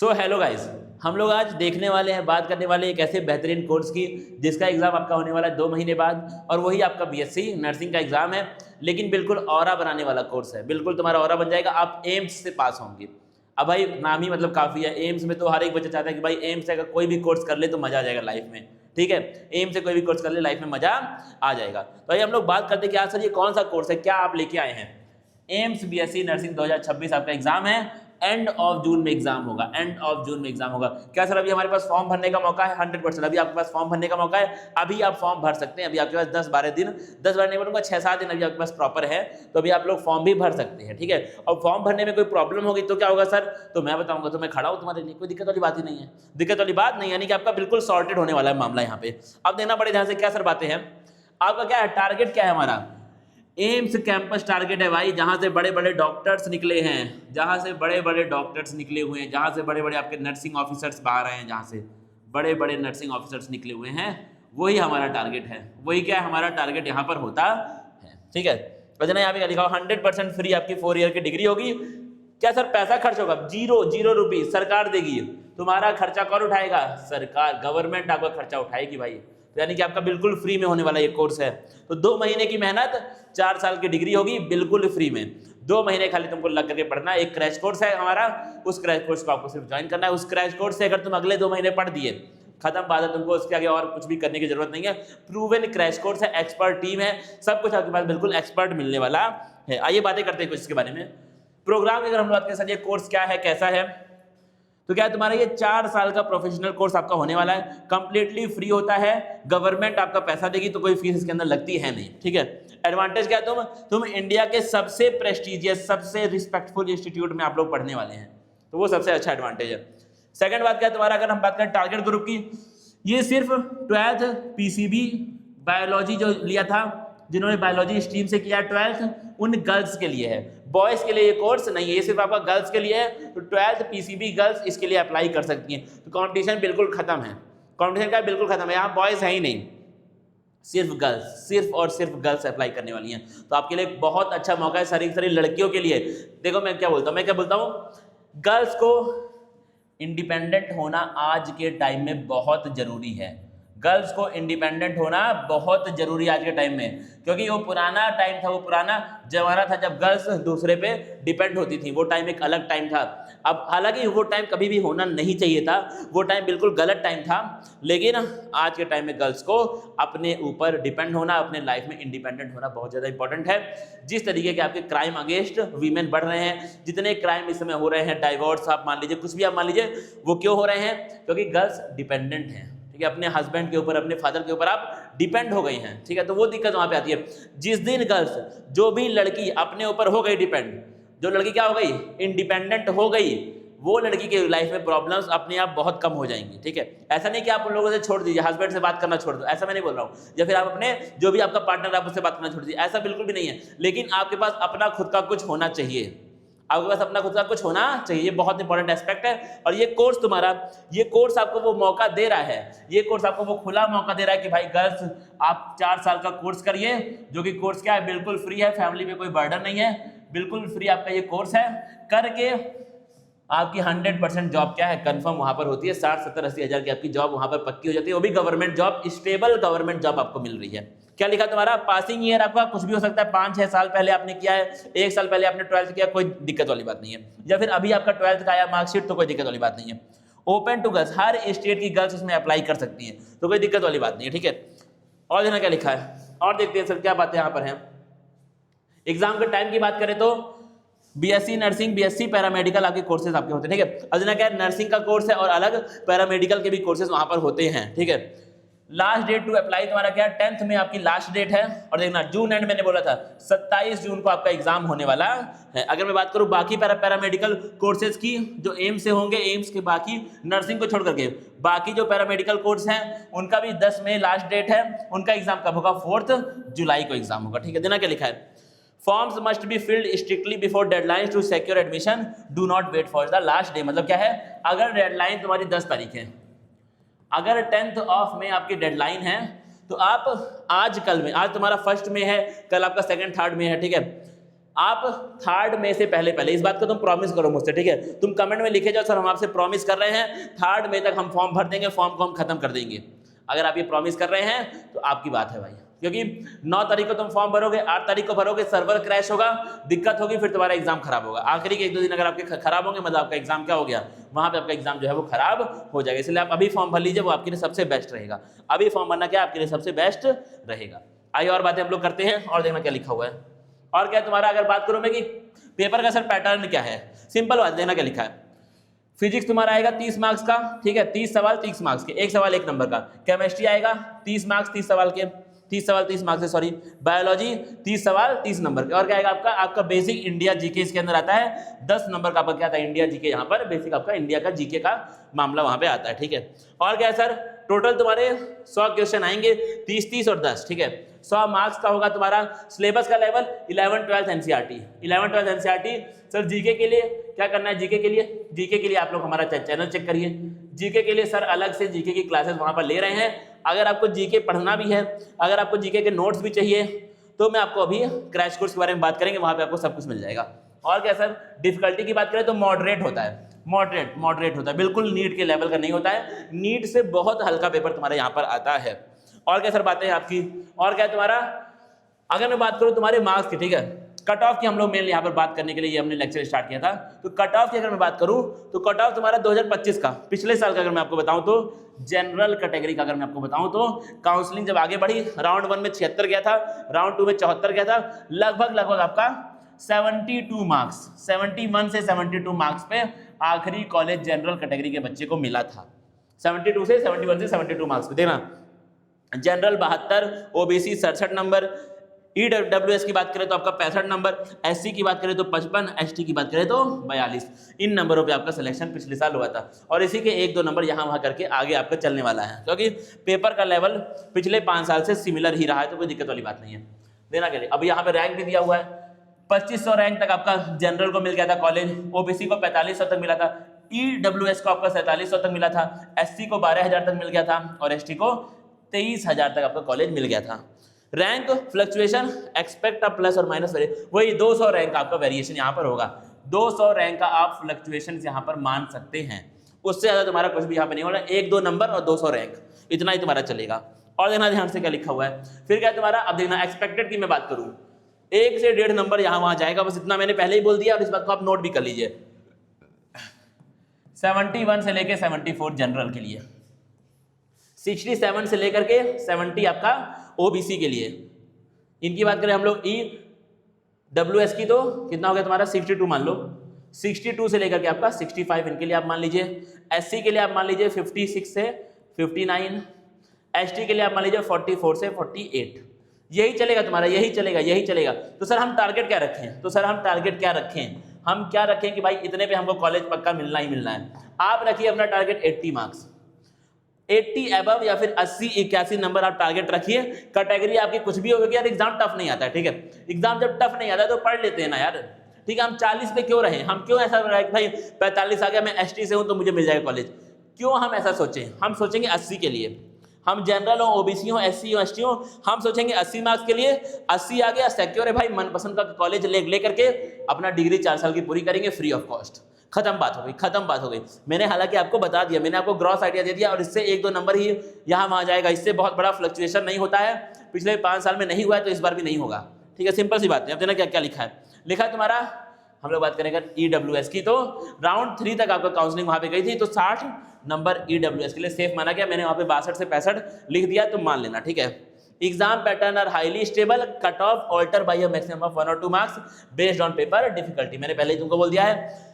So hello guys, हम लोग आज देखने वाले हैं, बात करने वाले हैं एक ऐसे बेहतरीन कोर्स की जिसका एग्जाम आपका होने वाला है 2 महीने बाद, और वही आपका बीएससी नर्सिंग का एग्जाम है। लेकिन बिल्कुल ऑरा बनाने वाला कोर्स है, बिल्कुल तुम्हारा ऑरा बन जाएगा, आप एम्स से पास होंगे। अब भाई नाम ही मतलब काफ़ी है, एम्स में तो हर एक बच्चा चाहता है कि भाई एम्स से अगर कोई भी कोर्स कर ले तो मज़ा आ जाएगा लाइफ में। ठीक है, एम्स से कोई भी कोर्स कर ले लाइफ में मज़ा आ जाएगा। तो भाई हम लोग बात करते हैं कि आज सर ये कौन सा कोर्स है, क्या आप लेके आए हैं। एम्स बीएससी नर्सिंग 2026 आपका एग्जाम है, एंड ऑफ जून में एग्जाम होगा, एंड ऑफ जून में एग्जाम होगा। क्या सर अभी हमारे पास फॉर्म भरने का मौका है? 100% अभी आपके पास फॉर्म भरने का मौका है, अभी आप फॉर्म भर सकते हैं। अभी आपके पास 10-12 दिन, 10-12 नहीं बोलूंगा 6-7 दिन अभी आपके पास प्रॉपर है, तो अभी आप लोग फॉर्म भी भर सकते हैं। ठीक है, और फॉर्म भरने में कोई प्रॉब्लम होगी तो क्या होगा सर, तो मैं बताऊंगा, तो मैं खड़ा हूं तुम्हारे लिए, कोई दिक्कत वाली बात ही नहीं है। दिक्कत वाली बात नहीं, यानी कि आपका बिल्कुल सॉर्टेड होने वाला है मामला यहाँ पे। अब देखना पड़े ध्यान से, क्या सर बातें हैं आपका, क्या है टारगेट, क्या है हमारा एम्स कैंपस टारगेट है भाई, जहां से बड़े बड़े डॉक्टर्स निकले हैं, जहां से बड़े बड़े डॉक्टर्स निकले हुए हैं, जहां से बड़े बड़े आपके नर्सिंग ऑफिसर्स बाहर आए हैं, जहां से बड़े बड़े नर्सिंग ऑफिसर्स निकले हुए हैं, वही हमारा टारगेट है। वही क्या है हमारा टारगेट यहाँ पर होता है। ठीक है, वजह यहाँ पे लिखा हो 100% फ्री आपकी 4 ईयर की डिग्री होगी। क्या सर पैसा खर्च होगा? जीरो रुपीज सरकार देगी। तुम्हारा खर्चा कौन उठाएगा? सरकार, गवर्नमेंट आपका खर्चा उठाएगी भाई। तो यानी कि आपका बिल्कुल फ्री में होने वाला ये कोर्स है। तो 2 महीने की मेहनत, 4 साल की डिग्री होगी बिल्कुल फ्री में। 2 महीने खाली तुमको लग करके पढ़ना। एक क्रैश कोर्स है हमारा, उस क्रैश कोर्स को आपको सिर्फ ज्वाइन करना है। उस क्रैश कोर्स से अगर तुम अगले 2 महीने पढ़ दिए, खत्म बात है, तुमको उसके आगे और कुछ भी करने की जरूरत नहीं है। प्रूवन क्रैश कोर्स है, एक्सपर्ट टीम है, सब कुछ आपके पास बिल्कुल एक्सपर्ट मिलने वाला है। आइए बातें करते हैं कुछ इसके बारे में। प्रोग्राम की अगर हम बात करें सर, ये कोर्स क्या है, कैसा है, तो क्या है तुम्हारा ये 4 साल का प्रोफेशनल कोर्स आपका होने वाला है, कंप्लीटली फ्री होता है, गवर्नमेंट आपका पैसा देगी, तो कोई फीस इसके अंदर लगती है नहीं। ठीक है, एडवांटेज क्या है, तुम इंडिया के सबसे प्रेस्टिजियस, सबसे रिस्पेक्टफुल इंस्टीट्यूट में आप लोग पढ़ने वाले हैं, तो वो सबसे अच्छा एडवांटेज है। सेकंड बात क्या है तुम्हारा, अगर हम बात करें टारगेट ग्रुप की, ये सिर्फ 12th पीसीबी बायोलॉजी जो लिया था, जिन्होंने बायोलॉजी स्ट्रीम से किया 12th, उन गर्ल्स के लिए है। बॉयज के लिए ये कोर्स नहीं है, ये सिर्फ आपका गर्ल्स के लिए है। तो 12th पीसीबी गर्ल्स इसके लिए अप्लाई कर सकती हैं। तो कंपटीशन बिल्कुल खत्म है, कंपटीशन का बिल्कुल खत्म है, यहाँ बॉयज है ही नहीं, सिर्फ गर्ल्स, सिर्फ और सिर्फ गर्ल्स अप्लाई करने वाली हैं। तो आपके लिए एक बहुत अच्छा मौका है, सारी लड़कियों के लिए। देखो मैं क्या बोलता हूँ, गर्ल्स को इंडिपेंडेंट होना आज के टाइम में बहुत जरूरी है। गर्ल्स को इंडिपेंडेंट होना बहुत जरूरी आज के टाइम में, क्योंकि वो पुराना टाइम था, वो पुराना जमाना था जब गर्ल्स दूसरे पे डिपेंड होती थी। वो टाइम एक अलग टाइम था। अब हालांकि वो टाइम कभी भी होना नहीं चाहिए था, वो टाइम बिल्कुल गलत टाइम था, लेकिन आज के टाइम में गर्ल्स को अपने ऊपर डिपेंड होना, अपने लाइफ में इंडिपेंडेंट होना बहुत ज़्यादा इंपॉर्टेंट है। जिस तरीके के आपके क्राइम अगेंस्ट वीमेन बढ़ रहे हैं, जितने क्राइम इस समय हो रहे हैं, डाइवोर्स आप मान लीजिए, कुछ भी आप मान लीजिए, वो क्यों हो रहे हैं? क्योंकि गर्ल्स डिपेंडेंट हैं। ठीक है, अपने हस्बैंड के ऊपर, अपने फादर के ऊपर आप डिपेंड हो गई हैं। ठीक है, तो वो दिक्कत वहां पे आती है। जिस दिन गर्ल्स, जो भी लड़की अपने ऊपर हो गई डिपेंड, जो लड़की क्या हो गई, इंडिपेंडेंट हो गई, वो लड़की के लाइफ में प्रॉब्लम्स अपने आप बहुत कम हो जाएंगी। ठीक है, ऐसा नहीं कि आप उन लोगों से छोड़ दीजिए, हस्बैंड से बात करना छोड़ दो, ऐसा मैं नहीं बोल रहा हूँ, या फिर आप अपने जो भी आपका पार्टनर आप उससे बात करना छोड़ दीजिए, ऐसा बिल्कुल भी नहीं है। लेकिन आपके पास अपना खुद का कुछ होना चाहिए, आपके पास अपना खुद का कुछ होना चाहिए, ये बहुत इंपॉर्टेंट एस्पेक्ट है। और ये कोर्स तुम्हारा, ये कोर्स आपको वो मौका दे रहा है, ये कोर्स आपको वो खुला मौका दे रहा है कि भाई गर्ल्स आप 4 साल का कोर्स करिए, जो कि कोर्स क्या है, बिल्कुल फ्री है, फैमिली में कोई बर्डन नहीं है, बिल्कुल फ्री आपका ये कोर्स है। करके आपकी 100% जॉब क्या है, कंफर्म वहां पर होती है। 60-70-80 हज़ार की आपकी जॉब वहां पर पक्की हो जाती है, वो भी government job, stable government job आपको मिल रही है। क्या लिखा तुम्हारा, पासिंग ईयर आपका कुछ भी हो सकता है, 5-6 साल पहले आपने किया है, 1 साल पहले आपने 12th किया, कोई दिक्कत वाली बात नहीं है, या फिर अभी आपका 12th का आया मार्कशीट, तो कोई दिक्कत वाली बात नहीं है। ओपन टू गर्ल्स, हर स्टेट की गर्ल्स उसमें अप्लाई कर सकती हैं, तो कोई दिक्कत वाली बात नहीं है। ठीक है, और देखना क्या लिखा है, और देखते हैं सर क्या बातें यहाँ पर हैं। एग्जाम के टाइम की बात करें तो बीएससी नर्सिंग, बीएससी पैरामेडिकल आपके कोर्सेज आपके होते हैं। ठीक है, अजना क्या नर्सिंग का कोर्स है और अलग पैरामेडिकल के भी कोर्सेज वहां पर होते हैं। ठीक है, लास्ट डेट टू अप्लाई तुम्हारा क्या है, 10th में आपकी लास्ट डेट है। और देखना जून एंड मैंने बोला था 27 जून को आपका एग्जाम होने वाला है। अगर मैं बात करूं बाकी पैरामेडिकल कोर्सेज की, जो एम्स से होंगे, एम्स के बाकी नर्सिंग को छोड़ करके बाकी जो पैरामेडिकल कोर्स हैं, उनका भी 10 में लास्ट डेट है। उनका एग्जाम कब होगा, 4 जुलाई को एग्जाम होगा। ठीक है, देना क्या लिखा है, forms must be filled strictly before deadline to secure admission, do not wait for the last day. मतलब क्या है, अगर डेडलाइन तुम्हारी 10 तारीख है, अगर 10th ऑफ में आपकी डेडलाइन है, तो आप आज कल में, आज तुम्हारा 1st में है, कल आपका 2nd 3rd में है, ठीक है, आप 3rd मई से पहले पहले, इस बात को तुम प्रॉमिस करो मुझसे, ठीक है? तुम कमेंट में लिखे जाओ सर हम आपसे प्रॉमिस कर रहे हैं 3rd मई तक हम फॉर्म भर देंगे, फॉर्म को हम खत्म कर देंगे। अगर आप ये प्रॉमिस कर रहे हैं तो आपकी बात है भाई, क्योंकि 9 तारीख को तुम फॉर्म भरोगे, 8 तारीख को भरोगे, सर्वर क्रैश होगा, दिक्कत होगी, फिर तुम्हारा एग्जाम खराब होगा। आखिरी के 1-2 दिन अगर आपके खराब होंगे मतलब आपका एग्जाम क्या हो गया, वहां पे आपका एग्जाम जो है वो खराब हो जाएगा। इसलिए आप अभी फॉर्म भर लीजिए, वो आपके लिए सबसे बेस्ट रहेगा। अभी फॉर्म भरना क्या आपके लिए सबसे बेस्ट रहेगा। आइए और बातें हम लोग करते हैं और देखना क्या लिखा हुआ है। और क्या तुम्हारा अगर बात करूं मैं कि पेपर का सर पैटर्न क्या है, सिंपल बात, देखना क्या लिखा है। फिजिक्स तुम्हारा आएगा 30 मार्क्स का, ठीक है? 30 सवाल 30 मार्क्स के, एक सवाल 1 नंबर का। केमिस्ट्री आएगा 30 मार्क्स 30 सवाल के, 30 सवाल 30 मार्क्स से, सॉरी। बायोलॉजी 30 सवाल 30 नंबर के। और क्या आएगा आपका बेसिक इंडिया जीके इसके अंदर आता है, 10 नंबर का आपका क्या आता है, इंडिया जीके। यहाँ पर बेसिक आपका इंडिया का जीके का मामला वहां पे आता है, ठीक है? और क्या है सर, टोटल तुम्हारे 100 क्वेश्चन आएंगे, 30 और 10, ठीक है? 100 मार्क्स का होगा तुम्हारा। सिलेबस का level 11-12 NCERT, 11-12 NCERT. Sir GK के लिए क्या करना है, जीके के लिए आप लोग हमारा चैनल चेक करिए। जीके के लिए सर अलग से जीके की क्लासेस वहां पर ले रहे हैं। अगर आपको जीके पढ़ना भी है, अगर आपको जीके के नोट्स भी चाहिए, तो मैं आपको अभी क्रैश कोर्स के बारे में बात करेंगे, वहां पे आपको सब कुछ मिल जाएगा। और क्या सर, डिफिकल्टी की बात करें तो मॉडरेट होता है, मॉडरेट होता है, बिल्कुल नीट के लेवल का नहीं होता है। नीट से बहुत हल्का पेपर तुम्हारे यहाँ पर आता है। और क्या सर बातें हैं आपकी, और क्या तुम्हारा, अगर मैं बात करूं तुम्हारे मार्क्स की, ठीक है? कट ऑफ की हम लोग मेनली यहाँ पर बात करने के लिए ये हमने लेक्चर स्टार्ट किया था। तो कट ऑफ की अगर मैं बात करूं तो कट ऑफ तुम्हारा 2025 का, पिछले साल का अगर मैं आपको बताऊं तो, जनरल कैटेगरी का अगर मैं आपको बताऊं तो, काउंसलिंग जब आगे बढ़ी, राउंड 1 में 76 गया था, राउंड 2 में 74 गया था, लगभग आपका 72 मार्क्स, 71 से 72 मार्क्स पे आखिरी कॉलेज जनरल कैटेगरी के बच्चे को मिला था। 72 से 71 से 72 मार्क्स पे देना। जनरल 72, ओबीसी 67 नंबर, ईडब्ल्यूएस की बात करें तो आपका 65 नंबर, एससी की बात करें तो 55, एसटी की बात करें तो 42। इन नंबरों पे आपका सिलेक्शन पिछले साल हुआ था, और इसी के 1-2 नंबर यहाँ वहाँ करके आगे आपका चलने वाला है, क्योंकि पेपर का लेवल पिछले 5 साल से सिमिलर ही रहा है, तो कोई दिक्कत वाली बात नहीं है। देना के लिए अब यहाँ पे रैंक भी दिया हुआ है, 2500 रैंक तक आपका जनरल को मिल गया था कॉलेज, ओबीसी को 4500 तक मिला था, ईडब्ल्यूएस को आपका 4700 तक मिला था, एससी को 12000 तक मिल गया था, और एसटी को 23000 तक आपका कॉलेज मिल गया था। Rank fluctuation expect a plus और माइनस, वही 200 रैंक का आपका वेरिएशन यहाँ पर होगा, 200 रैंक का आप फ्लक्चुएशन यहाँ पर मान सकते हैं। उससे ज्यादा तुम्हारा कुछ भी यहाँ पे नहीं हो रहा है, 1-2 नंबर और 200 रैंक, इतना ही तुम्हारा चलेगा। और देखना ध्यान से क्या लिखा हुआ है, फिर क्या तुम्हारा, अब देखना एक्सपेक्टेड की मैं बात करूं, 1 से 1.5 नंबर यहाँ वहां जाएगा, बस इतना मैंने पहले ही बोल दिया, और इस बात को आप नोट भी कर लीजिए। 71 से लेके 74 जनरल के लिए, 67 से लेकर के 70 आपका ओबीसी के लिए। इनकी बात करें हम लोग ईडब्ल्यूएस की तो कितना हो गया तुम्हारा 62 मान लो, 62 से लेकर के आपका 65 इनके लिए आप मान लीजिए, एससी के लिए आप मान लीजिए 56 से 59, एसटी के लिए आप मान लीजिए 44 से 48। यही चलेगा तुम्हारा, यही चलेगा। तो सर हम टारगेट क्या रखें, हम क्या रखें कि भाई इतने पे हमको कॉलेज पक्का मिलना ही मिलना है। आप रखिए अपना टारगेट 80 मार्क्स, 80 एबव या फिर 80-81 नंबर आप टारगेट रखिए। कैटेगरी आपकी कुछ भी होगी यार, एग्जाम टफ नहीं आता है, ठीक है? एग्जाम जब टफ नहीं आता है तो पढ़ लेते हैं ना यार, ठीक है? हम 40 पे क्यों रहे, हम क्यों ऐसा रहे भाई 45 आ गया, मैं एसटी से हूं तो मुझे मिल जाएगा कॉलेज, क्यों हम ऐसा सोचें? हम सोचेंगे 80 के लिए, हम जनरल हो, ओबीसी हो, एससी हो, एसटी हो, हम सोचेंगे 80 मार्क्स के लिए, 80 आ गया सिक्योर है भाई, मनपसंद का कॉलेज ले करके अपना डिग्री 4 साल की पूरी करेंगे फ्री ऑफ कॉस्ट। खत्म बात हो गई। मैंने हालांकि आपको बता दिया, मैंने आपको ग्रॉस आइडिया दे दिया, और इससे 1-2 नंबर ही यहाँ वहाँ जाएगा, इससे बहुत बड़ा फ्लक्चुएशन नहीं होता है। पिछले 5 साल में नहीं हुआ है तो इस बार भी नहीं होगा, ठीक है? सिंपल सी बात है। अब देखना क्या क्या लिखा है तुम्हारा, हम लोग बात करेंगे ईडब्ल्यूएस की, तो राउंड 3 तक आपका काउंसलिंग वहां पे गई थी, तो 60 नंबर ईडब्ल्यूएस के लिए सेफ माना गया। मैंने वहां पे 62 से 65 लिख दिया, तो मान लेना, ठीक है? Exam pattern are highly stable, cut off alter by a maximum of 1 or 2 marks based on paper difficulty. मैंने पहले ही तुमको बोल दिया है,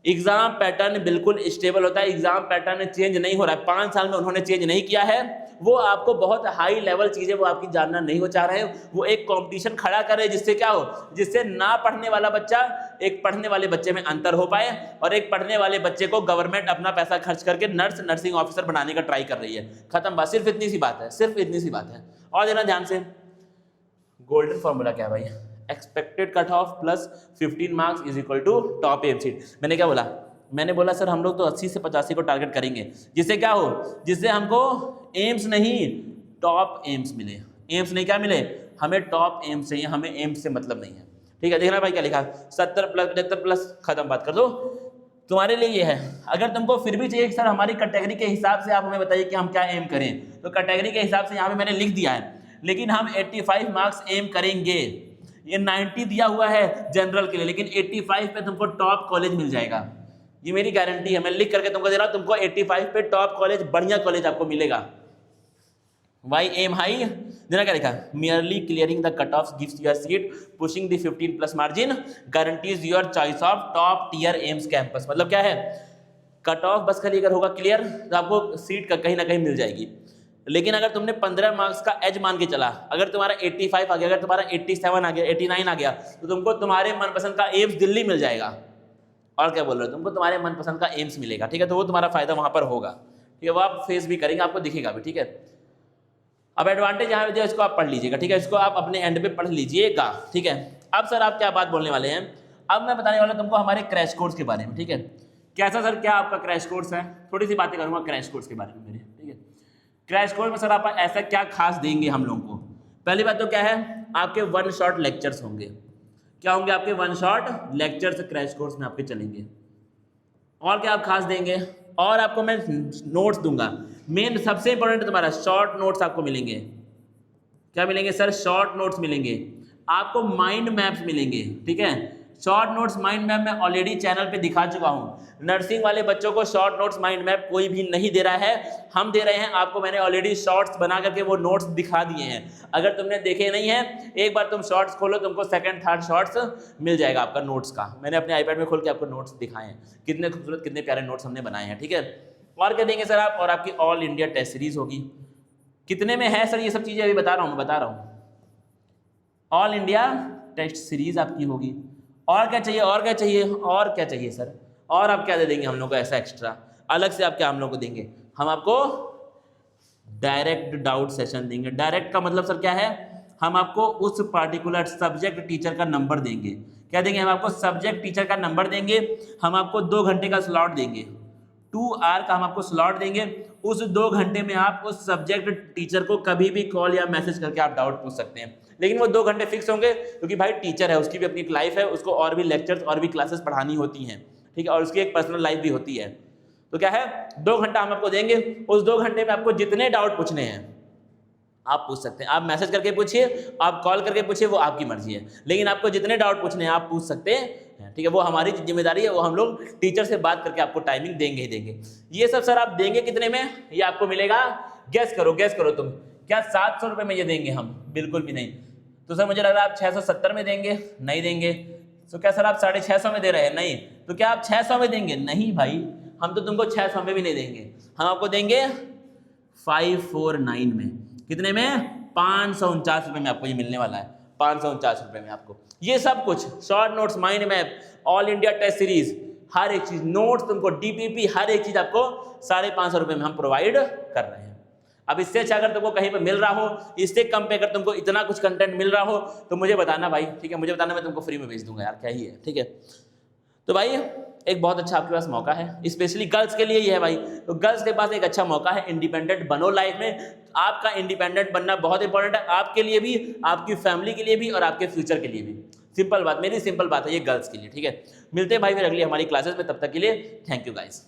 एग्जाम पैटर्न बिल्कुल स्टेबल होता है, एग्जाम पैटर्न चेंज नहीं हो रहा है, 5 साल में उन्होंने चेंज नहीं किया है। वो आपको बहुत हाई लेवल चीजें वो आपकी जानना नहीं हो चाह रहे हैं, वो एक कंपटीशन खड़ा कर रहे हैं, जिससे क्या हो, जिससे ना पढ़ने वाला बच्चा एक पढ़ने वाले बच्चे में अंतर हो पाए, और एक पढ़ने वाले बच्चे को गवर्नमेंट अपना पैसा खर्च करके नर्सिंग ऑफिसर बनाने का ट्राई कर रही है। खत्म बात, सिर्फ इतनी सी बात है। और देना ध्यान से, गोल्डन फॉर्मूला क्या है भाई, expected cut off plus 15 marks is equal to top M seat. मैंने क्या बोला, मैंने बोला सर हम लोग तो 80 से 85 को टारगेट करेंगे, जिससे क्या हो, जिससे हमको एम्स नहीं टॉप एम्स मिले। एम्स नहीं क्या मिले, हमें टॉप एम्स चाहिए, हमें एम्स से मतलब नहीं है। ठीक है, देखना भाई क्या लिखा, 70 प्लस 75 प्लस, खत्म, बात कर दो। तुम्हारे लिए ये है। अगर तुमको फिर भी चाहिए कि सर हमारी कैटेगरी के हिसाब से आप हमें बताइए कि हम क्या एम करें, तो कैटेगरी के हिसाब से यहाँ पे मैंने लिख दिया है, लेकिन हम 85 मार्क्स एम करेंगे। ये 90 दिया हुआ है जनरल के लिए, लेकिन 85 पे तुमको टॉप कॉलेज मिल जाएगा, ये मेरी गारंटी है, मैं लिख करके तुमको दे रहा हूँ। तुमको 85 पे टॉप कॉलेज, बढ़िया कॉलेज आपको मिलेगा। वाई एम हाई, देना क्या लिखा, merely clearing the cutoffs gives you a seat, pushing the 15 plus margin guarantees your choice of top tier AIIMS campus. मतलब क्या है, कट ऑफ बस खाली अगर होगा क्लियर तो आपको सीट का कहीं ना कहीं मिल जाएगी। लेकिन अगर तुमने 15 मार्क्स का एज मान के चला, अगर तुम्हारा 85 आ गया, अगर तुम्हारा 87 आ गया, 89 आ गया, तो तुमको तुम्हारे मनपसंद का एम्स दिल्ली मिल जाएगा। और क्या बोल रहे हो, तुमको तुम्हारे मनपसंद का एम्स मिलेगा, ठीक है, तो वो तुम्हारा फायदा वहां पर होगा, ठीक है, वो आप फेस भी करेंगे, आपको दिखेगा भी, ठीक है। अब एडवांटेज यहाँ पे दिया, इसको आप पढ़ लीजिएगा, ठीक है, इसको आप अपने एंड पे पढ़ लीजिएगा, ठीक है। अब सर आप क्या बात बोलने वाले हैं, अब मैं बताने वाला तुमको हमारे क्रैश कोर्स के बारे में, ठीक है। कैसा सर, क्या आपका क्रैश कोर्स है, थोड़ी सी बातें करूंगा क्रैश कोर्स के बारे में मेरे, ठीक है। क्रैश कोर्स में सर आप ऐसा क्या खास देंगे हम लोगों को। पहली बात तो क्या है, आपके 1 शॉट लेक्चर्स होंगे। क्या होंगे आपके 1 शॉट लेक्चर्स क्रैश कोर्स में आपके चलेंगे। और क्या आप खास देंगे, और आपको मैं नोट्स दूंगा। मेन सबसे इंपॉर्टेंट तुम्हारा शॉर्ट नोट्स आपको मिलेंगे। क्या मिलेंगे सर, शॉर्ट नोट्स मिलेंगे। आपको माइंड मैप्स मिलेंगे, ठीक है। शॉर्ट नोट्स माइंड मैप मैं ऑलरेडी चैनल पे दिखा चुका हूं। नर्सिंग वाले बच्चों को शॉर्ट नोट्स माइंड मैप कोई भी नहीं दे रहा है, हम दे रहे हैं आपको। मैंने ऑलरेडी शॉर्ट्स बना करके वो नोट्स दिखा दिए हैं। अगर तुमने देखे नहीं है, एक बार तुम शॉर्ट्स खोलो, तुमको सेकंड थर्ड शॉर्ट्स मिल जाएगा आपका नोट्स का। मैंने अपने आईपैड में खोल के आपको नोट्स दिखाए हैं, कितने खूबसूरत कितने प्यारे नोट्स हमने बनाए हैं, ठीक है। और क्या देंगे सर आप, और आपकी ऑल इंडिया टेस्ट सीरीज होगी। कितने में है सर ये सब चीजें, अभी बता रहा हूँ, मैं बता रहा हूँ। ऑल इंडिया टेस्ट सीरीज आपकी होगी। और क्या चाहिए, और क्या चाहिए, और क्या चाहिए सर, और आप क्या दे देंगे हम लोग को ऐसा एक्स्ट्रा अलग से, आप क्या हम लोग को देंगे, हम आपको डायरेक्ट डाउट सेशन देंगे। डायरेक्ट का मतलब सर क्या है, हम आपको उस पार्टिकुलर सब्जेक्ट टीचर का नंबर देंगे। क्या देंगे, हम आपको सब्जेक्ट टीचर का नंबर देंगे। हम आपको 2 घंटे का स्लॉट देंगे, 2 आवर का हम आपको स्लॉट देंगे। उस 2 घंटे में आप उस सब्जेक्ट टीचर को कभी भी कॉल या मैसेज करके आप डाउट पूछ सकते हैं। लेकिन वो 2 घंटे फिक्स होंगे, क्योंकि भाई टीचर है, उसकी भी अपनी एक लाइफ है, उसको और भी लेक्चर्स और भी क्लासेस पढ़ानी होती हैं, ठीक है, और उसकी एक पर्सनल लाइफ भी होती है। तो क्या है, 2 घंटा हम आपको देंगे। उस 2 घंटे में आपको जितने डाउट पूछने हैं आप पूछ सकते हैं। आप मैसेज करके पूछिए, आप कॉल करके पूछिए, वो आपकी मर्जी है, लेकिन आपको जितने डाउट पूछने हैं आप पूछ सकते हैं, ठीक है। वो हमारी जिम्मेदारी है, वो हम लोग टीचर से बात करके आपको टाइमिंग देंगे ही देंगे। ये सब सर आप देंगे कितने में, ये आपको मिलेगा, गैस करो, गैस करो तुम, क्या 700 रुपये में ये देंगे हम? बिल्कुल भी नहीं। तो सर मुझे लग रहा है आप 670 में देंगे, नहीं देंगे। तो क्या सर आप 650 में दे रहे हैं? नहीं। तो क्या आप 600 में देंगे? नहीं भाई, हम तो तुमको 600 में भी नहीं देंगे, हम आपको देंगे 549 में। कितने में? 549 रुपये में आपको ये मिलने वाला है, 549 रुपये में आपको ये सब कुछ, short notes, mind map, all India test series, हर एक चीज, नोट्स तुमको, डीपीपी, हर एक चीज आपको 550 रुपये में हम प्रोवाइड कर रहे हैं। अब इससे अच्छा अगर तुमको कहीं पे मिल रहा हो, इससे कम पे अगर तुमको इतना कुछ कंटेंट मिल रहा हो तो मुझे बताना भाई, ठीक है, मुझे बताना, मैं तुमको फ्री में भेज दूंगा यार, क्या ही है, ठीक है। तो भाई एक बहुत अच्छा आपके पास मौका है, स्पेशली गर्ल्स के लिए ही है भाई। तो गर्ल्स के पास एक अच्छा मौका है, इंडिपेंडेंट बनो लाइफ में। आपका इंडिपेंडेंट बनना बहुत इंपॉर्टेंट है, आपके लिए भी, आपकी फैमिली के लिए भी, और आपके फ्यूचर के लिए भी। सिंपल बात, मेरी सिंपल बात है ये गर्ल्स के लिए, ठीक है। मिलते हैं भाई फिर अगली हमारी क्लासेस में, तब तक के लिए थैंक यू गाइस।